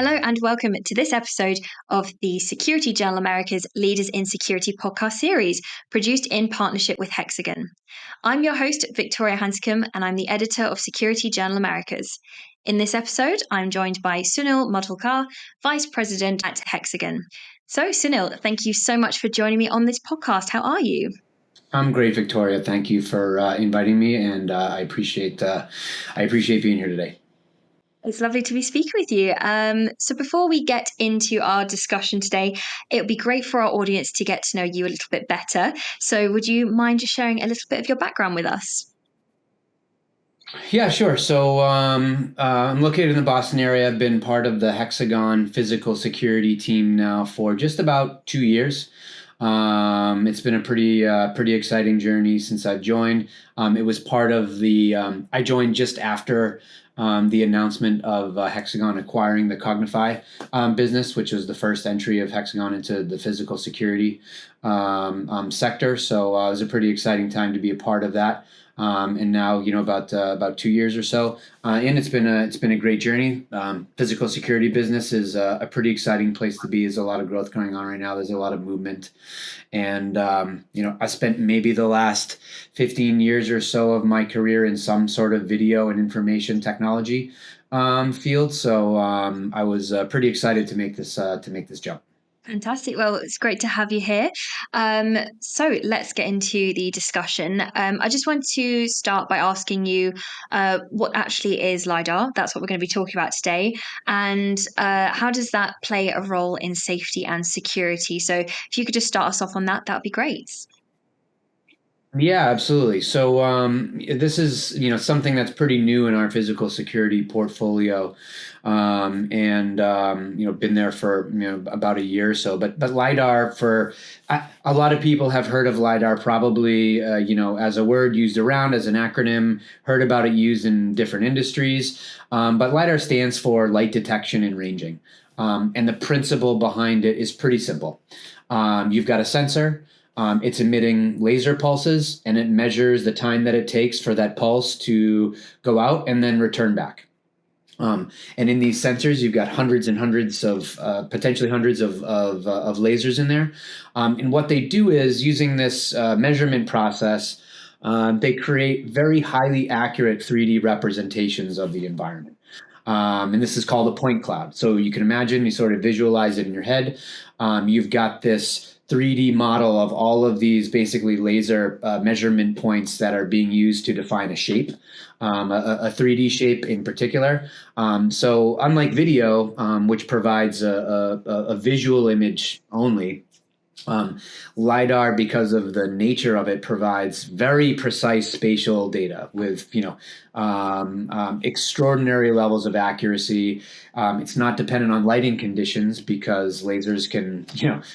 Hello and welcome to this episode of the Security Journal America's Leaders in Security podcast series, produced in partnership with Hexagon. I'm your host, Victoria Hanscomb, and I'm the editor of Security Journal Americas. In this episode, I'm joined by Sunil Mudholkar, Vice President at Hexagon. So, Sunil, thank you so much for joining me on this podcast. How are you? I'm great, Victoria. Thank you for inviting me, and I appreciate being here today. It's lovely to be speaking with you. So before we get into our discussion today, it would be great for our audience to get to know you a little bit better. So would you mind just sharing a little bit of your background with us? Yeah, sure. So I'm located in the Boston area. I've been part of the Hexagon physical security team now for just about 2 years. It's been a pretty exciting journey since I've joined. It was part of the I joined just after the announcement of Hexagon acquiring the Cognify business, which was the first entry of Hexagon into the physical security sector. So it was a pretty exciting time to be a part of that. And now, about 2 years or so, and it's been a great journey. Physical security business is a pretty exciting place to be. There's a lot of growth going on right now. There's a lot of movement, and I spent maybe the last 15 years or so of my career in some sort of video and information technology field. So I was pretty excited to make this jump. Fantastic. Well, it's great to have you here. So let's get into the discussion. I just want to start by asking you what actually is LiDAR? That's what we're going to be talking about today. And how does that play a role in safety and security? So if you could just start us off on that, that would be great. Yeah, absolutely. So this is something that's pretty new in our physical security portfolio, and been there for about a year or so. But LiDAR, for a lot of people have heard of LiDAR probably as a word used around, as an acronym, heard about it used in different industries. But LiDAR stands for light detection and ranging, and the principle behind it is pretty simple. You've got a sensor. It's emitting laser pulses, and it measures the time that it takes for that pulse to go out and then return back. And in these sensors, you've got hundreds and hundreds of potentially hundreds of lasers in there. And what they do is, using this measurement process, they create very highly accurate 3D representations of the environment. And this is called a point cloud. So you can imagine, you sort of visualize it in your head. You've got this 3D model of all of these basically laser measurement points that are being used to define a shape, a 3D shape in particular. So unlike video, which provides a visual image only, LiDAR, because of the nature of it, provides very precise spatial data with extraordinary levels of accuracy. It's not dependent on lighting conditions, because lasers can,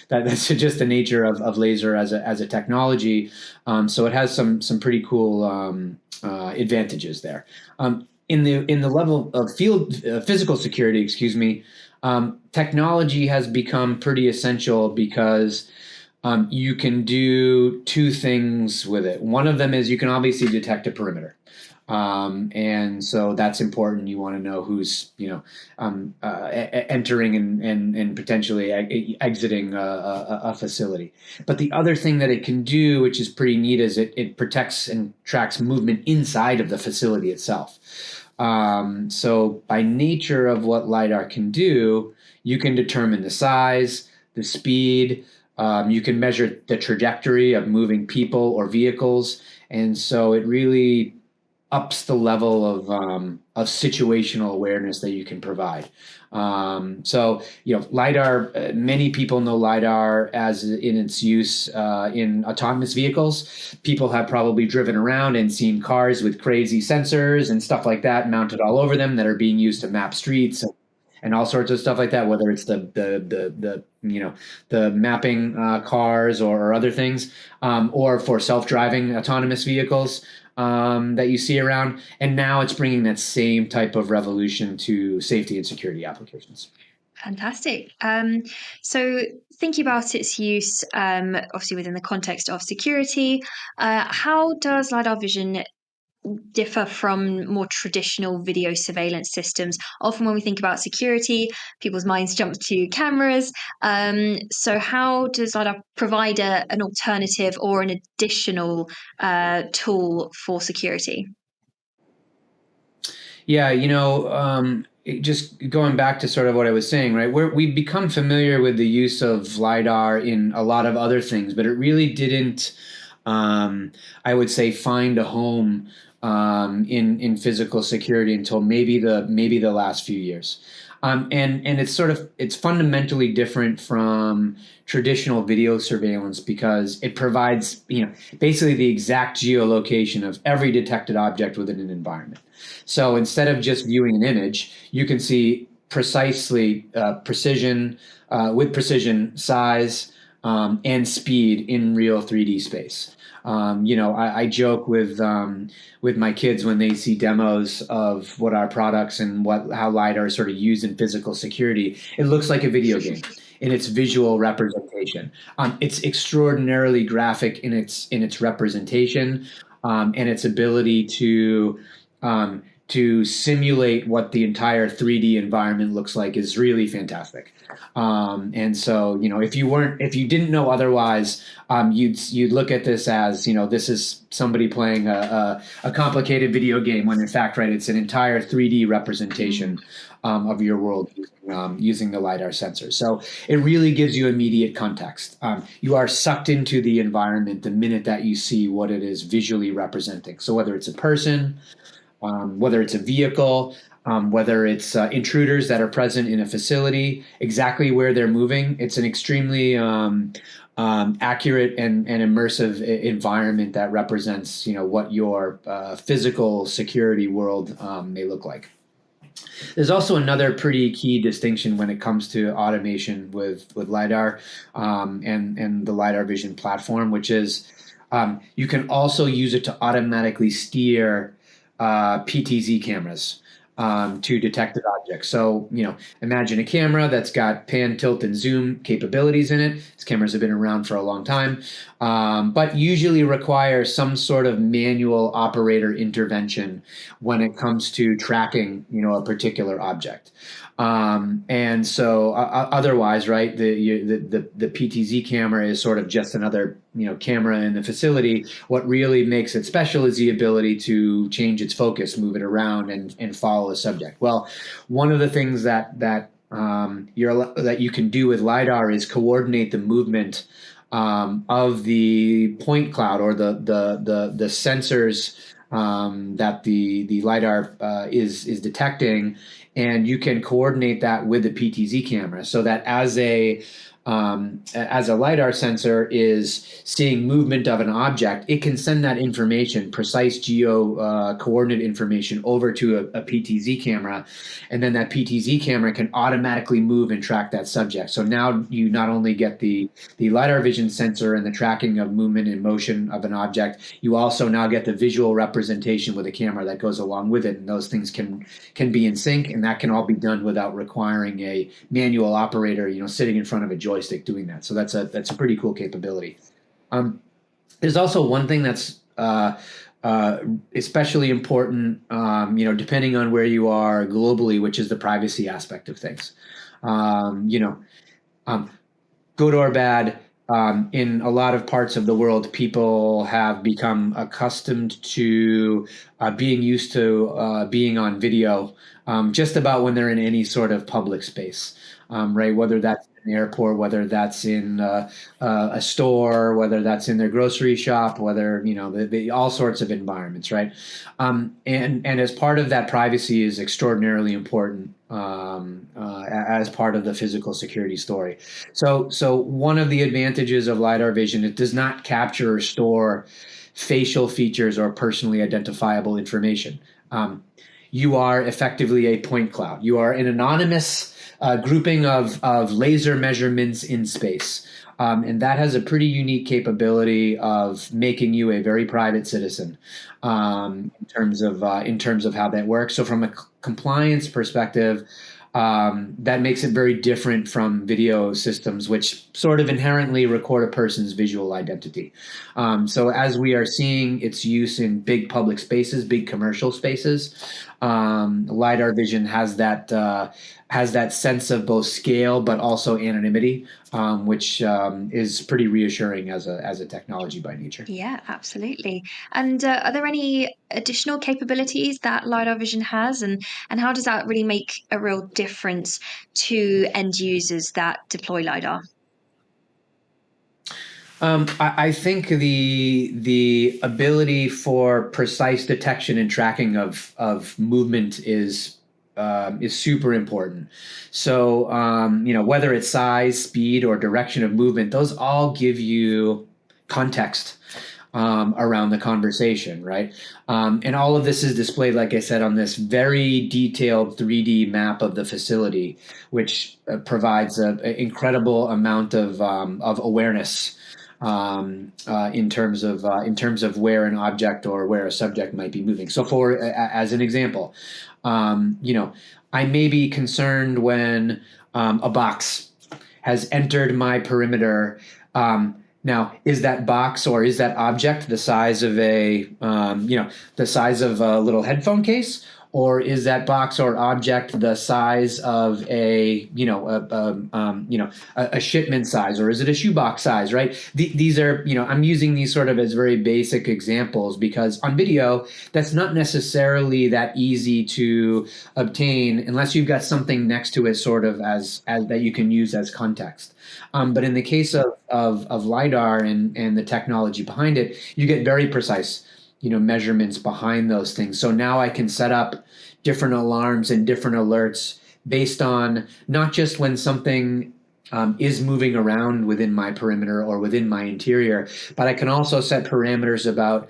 that's just the nature of laser as a technology. So it has some pretty cool advantages there. In the level of physical security, technology has become pretty essential, because you can do two things with it. One of them is you can obviously detect a perimeter. And so that's important. You want to know who's, entering and potentially exiting a facility. But the other thing that it can do, which is pretty neat, is it protects and tracks movement inside of the facility itself. So by nature of what LiDAR can do, you can determine the size, the speed. You can measure the trajectory of moving people or vehicles. And so it really ups the level of situational awareness that you can provide. So LiDAR, many people know LiDAR as in its use in autonomous vehicles. People have probably driven around and seen cars with crazy sensors and stuff like that mounted all over them that are being used to map streets and all sorts of stuff like that, whether it's the mapping cars or other things, or for self-driving autonomous vehicles that you see around. And now it's bringing that same type of revolution to safety and security applications. Fantastic. So thinking about its use, obviously within the context of security, how does LiDAR vision differ from more traditional video surveillance systems? Often when we think about security, people's minds jump to cameras. So how does LiDAR provide an alternative or an additional tool for security? Yeah, just going back to sort of what I was saying, right? We've become familiar with the use of LiDAR in a lot of other things, but it really didn't, I would say, find a home in physical security until maybe the last few years. And it's fundamentally different from traditional video surveillance because it provides, basically the exact geolocation of every detected object within an environment. So instead of just viewing an image, you can see precisely with precision, size, and speed in real 3D space. I joke with my kids when they see demos of what our products and how LiDAR is sort of used in physical security. It looks like a video game in its visual representation. It's extraordinarily graphic in its representation, and its ability to simulate what the entire 3D environment looks like is really fantastic. And so, if you didn't know otherwise, you'd look at this as, this is somebody playing a complicated video game when in fact, right, it's an entire 3D representation of your world using the LiDAR sensor. So it really gives you immediate context. You are sucked into the environment the minute that you see what it is visually representing. So whether it's a person, whether it's a vehicle, whether it's intruders that are present in a facility, exactly where they're moving. It's an extremely accurate and immersive environment that represents, what your physical security world may look like. There's also another pretty key distinction when it comes to automation with LiDAR and the LiDAR vision platform, which is you can also use it to automatically steer PTZ cameras to detected objects. So, imagine a camera that's got pan, tilt, and zoom capabilities in it. These cameras have been around for a long time, but usually require some sort of manual operator intervention when it comes to tracking, a particular object. And so otherwise, right, the PTZ camera is sort of just another, camera in the facility. What really makes it special is the ability to change its focus, move it around, and follow a subject. Well, one of the things that you can do with LiDAR is coordinate the movement of the point cloud or the sensors that the LiDAR is detecting, and you can coordinate that with the PTZ camera so that as a LiDAR sensor is seeing movement of an object, it can send that information, precise geo coordinate information, over to a PTZ camera, and then that PTZ camera can automatically move and track that subject. So now you not only get the LiDAR vision sensor and the tracking of movement and motion of an object, you also now get the visual representation with a camera that goes along with it, and those things can be in sync, and that can all be done without requiring a manual operator, sitting in front of a joystick doing that. So that's a pretty cool capability. There's also one thing that's especially important, depending on where you are globally, which is the privacy aspect of things. Good or bad, in a lot of parts of the world, people have become accustomed to being used to being on video just about when they're in any sort of public space, right? Whether that's in an airport, whether that's in a store, whether that's in their grocery shop, whether, all sorts of environments, right? And as part of that, privacy is extraordinarily important as part of the physical security story. So one of the advantages of LiDAR vision, it does not capture or store facial features or personally identifiable information. You are effectively a point cloud. You are an anonymous grouping of laser measurements in space. And that has a pretty unique capability of making you a very private citizen in terms of how that works. So from a compliance perspective, that makes it very different from video systems, which sort of inherently record a person's visual identity. So as we are seeing its use in big public spaces, big commercial spaces, LiDAR vision has that sense of both scale but also anonymity, which is pretty reassuring as a technology by nature. Yeah, absolutely. And are there any additional capabilities that LiDAR vision has, and how does that really make a real difference to end users that deploy LiDAR? I think the ability for precise detection and tracking of movement is super important. So whether it's size, speed, or direction of movement, those all give you context around the conversation, right? And all of this is displayed, like I said, on this very detailed 3D map of the facility, which provides an incredible amount of awareness in terms of where an object or where a subject might be moving. So, for as an example, I may be concerned when a box has entered my perimeter. Now, is that box or is that object the size of a little headphone case, or is that box or object the size of a shipment size, or is it a shoebox size? Right? These are I'm using these sort of as very basic examples because on video that's not necessarily that easy to obtain unless you've got something next to it, sort of as that you can use as context. But in the case of LiDAR and the technology behind it, you get very precise measurements behind those things. So now I can set up different alarms and different alerts based on not just when something is moving around within my perimeter or within my interior, but I can also set parameters about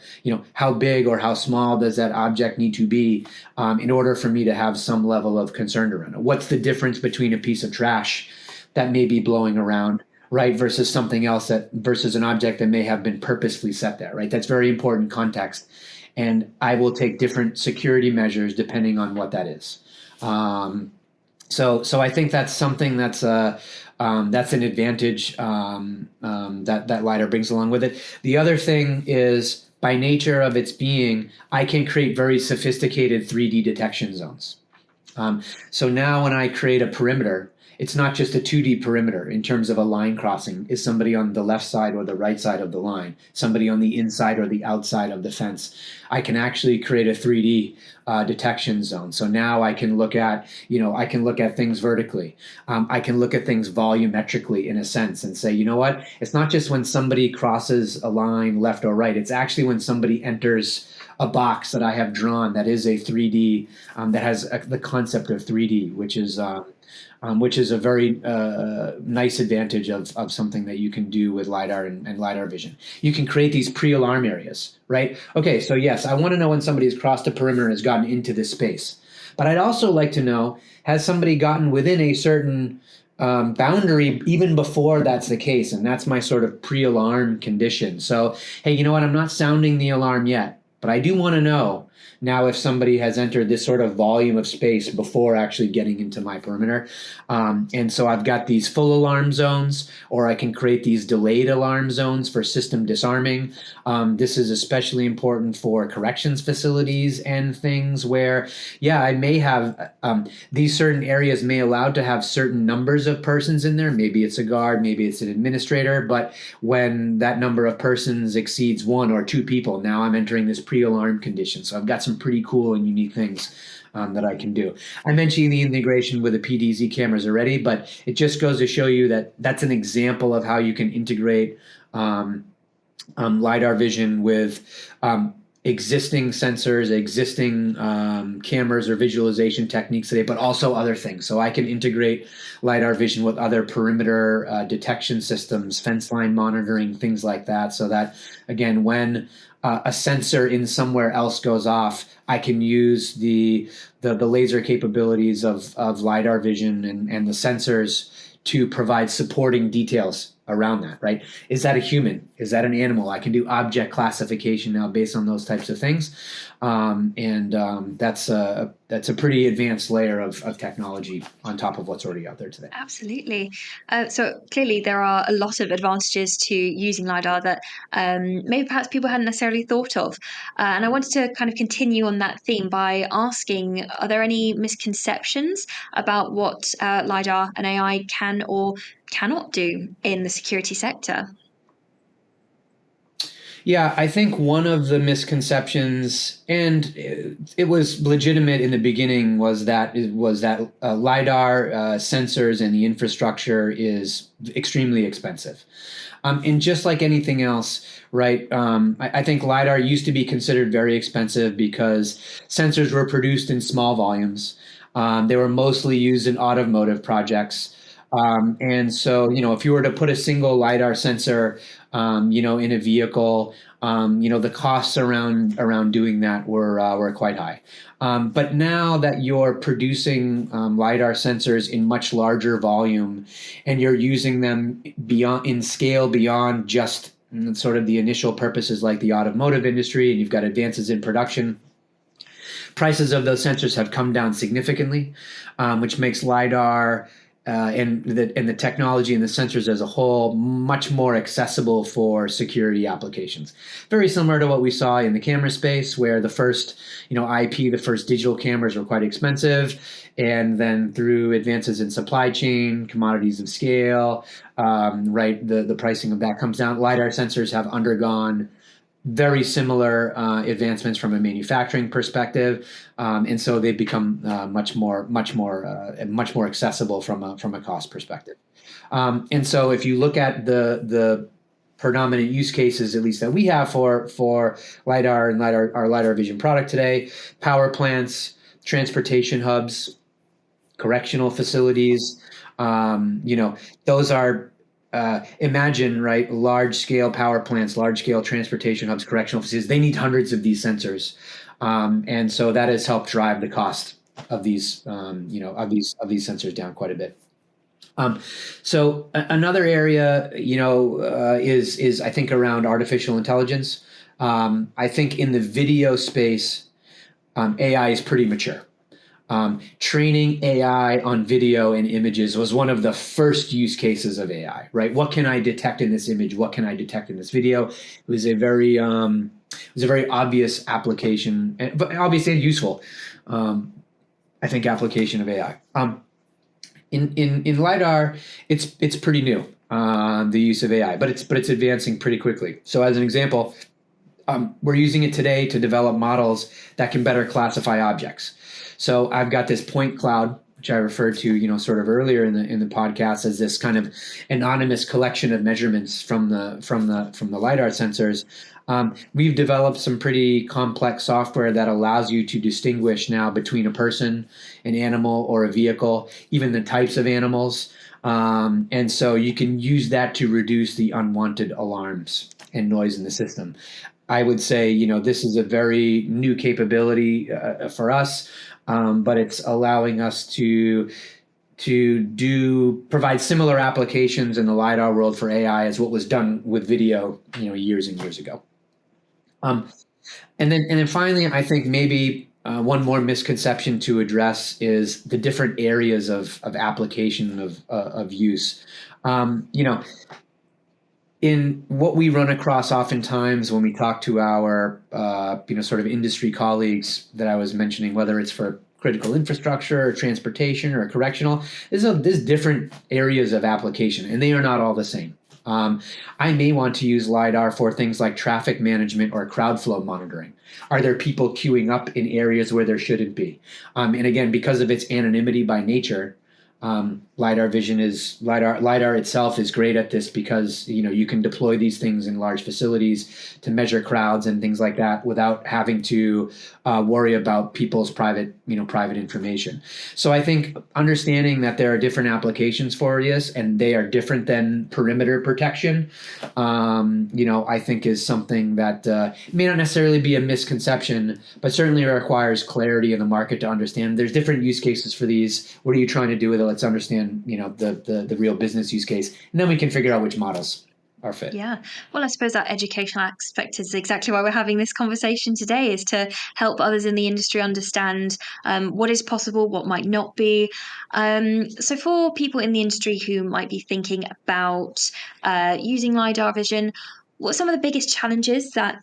how big or how small does that object need to be in order for me to have some level of concern around it. What's the difference between a piece of trash that may be blowing around, right, versus something else versus an object that may have been purposefully set there, right? That's very important context. And I will take different security measures depending on what that is. So I think that's something that's an advantage that LiDAR brings along with it. The other thing is, by nature of its being, I can create very sophisticated 3D detection zones. So now when I create a perimeter, it's not just a 2D perimeter in terms of a line crossing. Is somebody on the left side or the right side of the line? Somebody on the inside or the outside of the fence? I can actually create a 3D detection zone. So now I can look at, things vertically. I can look at things volumetrically in a sense and say, you know what? It's not just when somebody crosses a line left or right. It's actually when somebody enters a box that I have drawn that is a 3D, that has the concept of 3D, which is a very nice advantage of something that you can do with LiDAR and LiDAR vision. You can create these pre-alarm areas, right? Okay, so yes, I want to know when somebody has crossed a perimeter and has gotten into this space. But I'd also like to know, has somebody gotten within a certain boundary even before that's the case? And that's my sort of pre-alarm condition. So, hey, you know what? I'm not sounding the alarm yet, but I do want to know now if somebody has entered this sort of volume of space before actually getting into my perimeter. And so I've got these full alarm zones, or I can create these delayed alarm zones for system disarming. This is especially important for corrections facilities and things where, I may have these certain areas may allow to have certain numbers of persons in there. Maybe it's a guard, maybe it's an administrator, but when that number of persons exceeds 1 or 2 people, now I'm entering this pre-alarm condition. So I've got some pretty cool and unique things that I can do. I mentioned the integration with the PDZ cameras already, but it just goes to show you that that's an example of how you can integrate LiDAR vision with existing sensors, existing cameras or visualization techniques today, but also other things. So I can integrate LiDAR vision with other perimeter detection systems, fence line monitoring, things like that, so that, again, when a sensor in somewhere else goes off, I can use the laser capabilities of LiDAR vision and the sensors to provide supporting details around that, right? Is that a human? Is that an animal? I can do object classification now based on those types of things. That's that's a pretty advanced layer of technology on top of what's already out there today. Absolutely. So clearly there are a lot of advantages to using LiDAR that maybe perhaps people hadn't necessarily thought of. And I wanted to kind of continue on that theme by asking, are there any misconceptions about what LiDAR and AI can or cannot do in the security sector? Yeah, I think one of the misconceptions, and it was legitimate in the beginning, was that LiDAR sensors and the infrastructure is extremely expensive. And just like anything else, right? I think LiDAR used to be considered very expensive because sensors were produced in small volumes. They were mostly used in automotive projects. And so, if you were to put a single LiDAR sensor, in a vehicle, the costs around doing that were quite high. But now that you're producing LiDAR sensors in much larger volume, and you're using them in scale beyond just sort of the initial purposes like the automotive industry, and you've got advances in production, prices of those sensors have come down significantly, which makes LiDAR and the technology and the sensors as a whole much more accessible for security applications. Very similar to what we saw in the camera space, where the first, the first digital cameras were quite expensive, and then through advances in supply chain, commodities of scale, the pricing of that comes down. LiDAR sensors have undergone very similar advancements from a manufacturing perspective, and so they've become much more accessible from a cost perspective. And so, if you look at the predominant use cases, at least that we have for LiDAR and our LiDAR Vision product today, power plants, transportation hubs, correctional facilities, those are. Imagine, right, large-scale power plants, large-scale transportation hubs, correctional facilities. They need hundreds of these sensors, and so that has helped drive the cost of these sensors down quite a bit. So another area, is I think around artificial intelligence. I think in the video space, AI is pretty mature. Training AI on video and images was one of the first use cases of AI, right? What can I detect in this image? What can I detect in this video? It was a very obvious application, but obviously useful, I think, application of AI. In LiDAR, it's pretty new, the use of AI, but it's advancing pretty quickly. So as an example, we're using it today to develop models that can better classify objects. So I've got this point cloud, which I referred to, sort of earlier in the podcast, as this kind of anonymous collection of measurements from the LiDAR sensors. We've developed some pretty complex software that allows you to distinguish now between a person, an animal, or a vehicle, even the types of animals. And so you can use that to reduce the unwanted alarms and noise in the system. I would say, this is a very new capability for us. But it's allowing us to provide similar applications in the LiDAR world for AI as what was done with video, years and years ago. And then finally, I think maybe one more misconception to address is the different areas of application of use. In what we run across oftentimes when we talk to our, sort of industry colleagues that I was mentioning, whether it's for critical infrastructure or transportation or correctional, there's different areas of application, and they are not all the same. I may want to use LiDAR for things like traffic management or crowd flow monitoring. Are there people queuing up in areas where there shouldn't be? And again, because of its anonymity by nature, LiDAR itself is great at this because you can deploy these things in large facilities to measure crowds and things like that without having to worry about people's private information. So I think understanding that there are different applications for this and they are different than perimeter protection, I think is something that may not necessarily be a misconception, but certainly requires clarity in the market to understand. There's different use cases for these. What are you trying to do with it? Let's understand, the real business use case, and then we can figure out which models are fit. Yeah. Well, I suppose that educational aspect is exactly why we're having this conversation today, is to help others in the industry understand what is possible, what might not be. So for people in the industry who might be thinking about using LiDAR vision, what are some of the biggest challenges that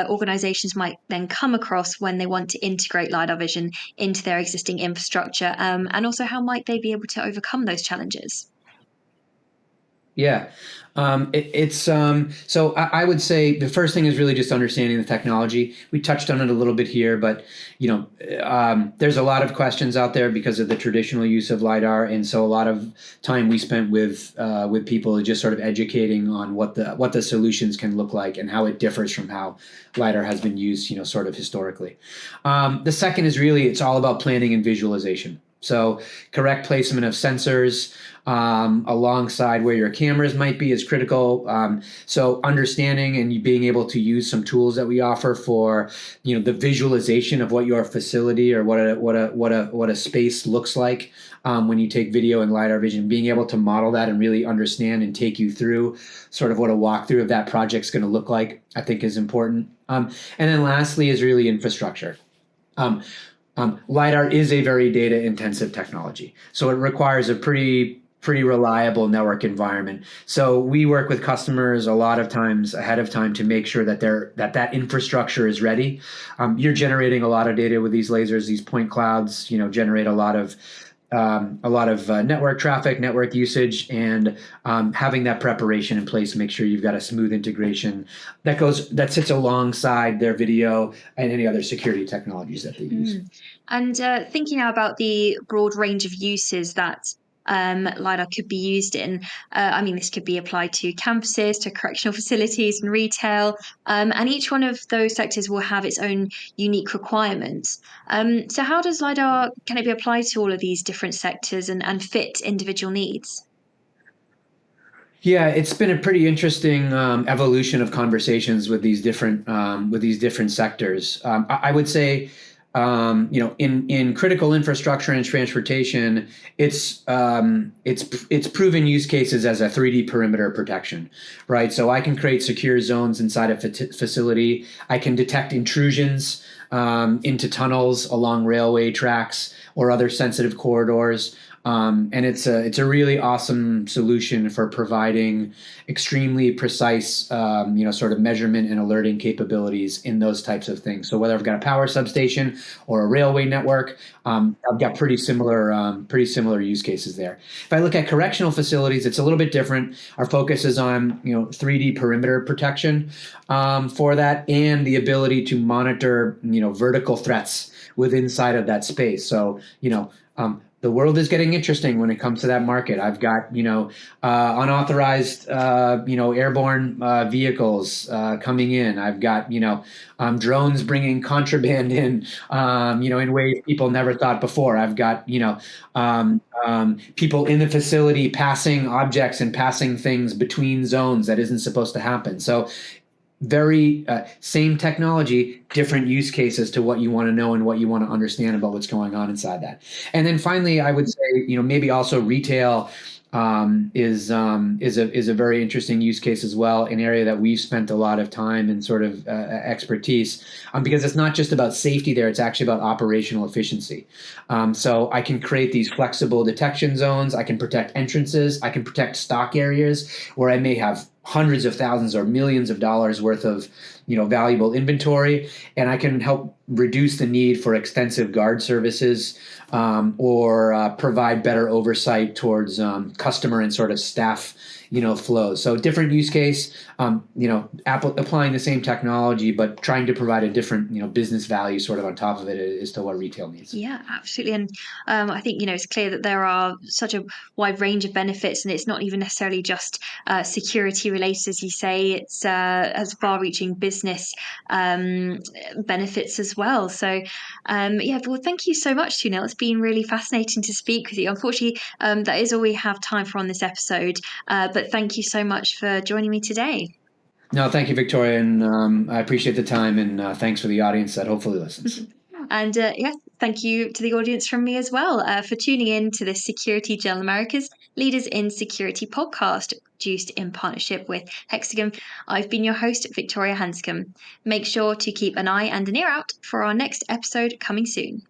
organizations might then come across when they want to integrate LiDAR vision into their existing infrastructure? And also, how might they be able to overcome those challenges? Yeah. So I would say the first thing is really just understanding the technology. We touched on it a little bit here, but there's a lot of questions out there because of the traditional use of LiDAR, and so a lot of time we spent with people just sort of educating on what the solutions can look like and how it differs from how LiDAR has been used, sort of historically. The second is really it's all about planning and visualization. So correct placement of sensors alongside where your cameras might be is critical. So understanding and being able to use some tools that we offer for the visualization of what your facility or what a space looks like when you take video and LiDAR vision, being able to model that and really understand and take you through sort of what a walkthrough of that project is going to look like, I think is important. And then lastly is really infrastructure. LiDAR is a very data intensive technology, so it requires a pretty reliable network environment. So we work with customers a lot of times ahead of time to make sure that that infrastructure is ready. You're generating a lot of data with these lasers. These point clouds, generate a lot of network traffic, network usage, and having that preparation in place to make sure you've got a smooth integration that sits alongside their video and any other security technologies that they use. And thinking now about the broad range of uses that LiDAR could be used in. This could be applied to campuses, to correctional facilities and retail, and each one of those sectors will have its own unique requirements. So how does LiDAR, can it be applied to all of these different sectors and fit individual needs? Yeah, it's been a pretty interesting evolution of conversations with these different sectors. I would say, in critical infrastructure and transportation, it's proven use cases as a 3D perimeter protection, right? So I can create secure zones inside a facility. I can detect intrusions into tunnels along railway tracks or other sensitive corridors. And it's a really awesome solution for providing extremely precise, sort of measurement and alerting capabilities in those types of things. So whether I've got a power substation or a railway network, I've got pretty similar use cases there. If I look at correctional facilities, it's a little bit different. Our focus is on 3D perimeter protection for that, and the ability to monitor vertical threats within inside of that space. So the world is getting interesting when it comes to that market. I've got, unauthorized, airborne vehicles coming in. I've got, drones bringing contraband in, in ways people never thought before. I've got, people in the facility passing objects and passing things between zones that isn't supposed to happen. So very same technology, different use cases to what you want to know and what you want to understand about what's going on inside that. And then finally, I would say, maybe also retail is a very interesting use case as well, an area that we've spent a lot of time and sort of expertise because it's not just about safety there, it's actually about operational efficiency. So I can create these flexible detection zones, I can protect entrances, I can protect stock areas where I may have hundreds of thousands or millions of dollars worth of valuable inventory, and I can help reduce the need for extensive guard services or provide better oversight towards customer and sort of staff flows. So different use case, applying the same technology, but trying to provide a different, business value sort of on top of it as to what retail needs. Yeah, absolutely. And I think, it's clear that there are such a wide range of benefits, and it's not even necessarily just security related, as you say. It's has far-reaching business benefits as well. So, well, thank you so much, Sunil. It's been really fascinating to speak with you. Unfortunately, that is all we have time for on this episode. But thank you so much for joining me today. No, thank you, Victoria, and I appreciate the time, and thanks for the audience that hopefully listens. And thank you to the audience from me as well for tuning in to this Security Journal Americas Leaders in Security podcast, produced in partnership with Hexagon. I've been your host, Victoria Hanscomb. Make sure to keep an eye and an ear out for our next episode coming soon.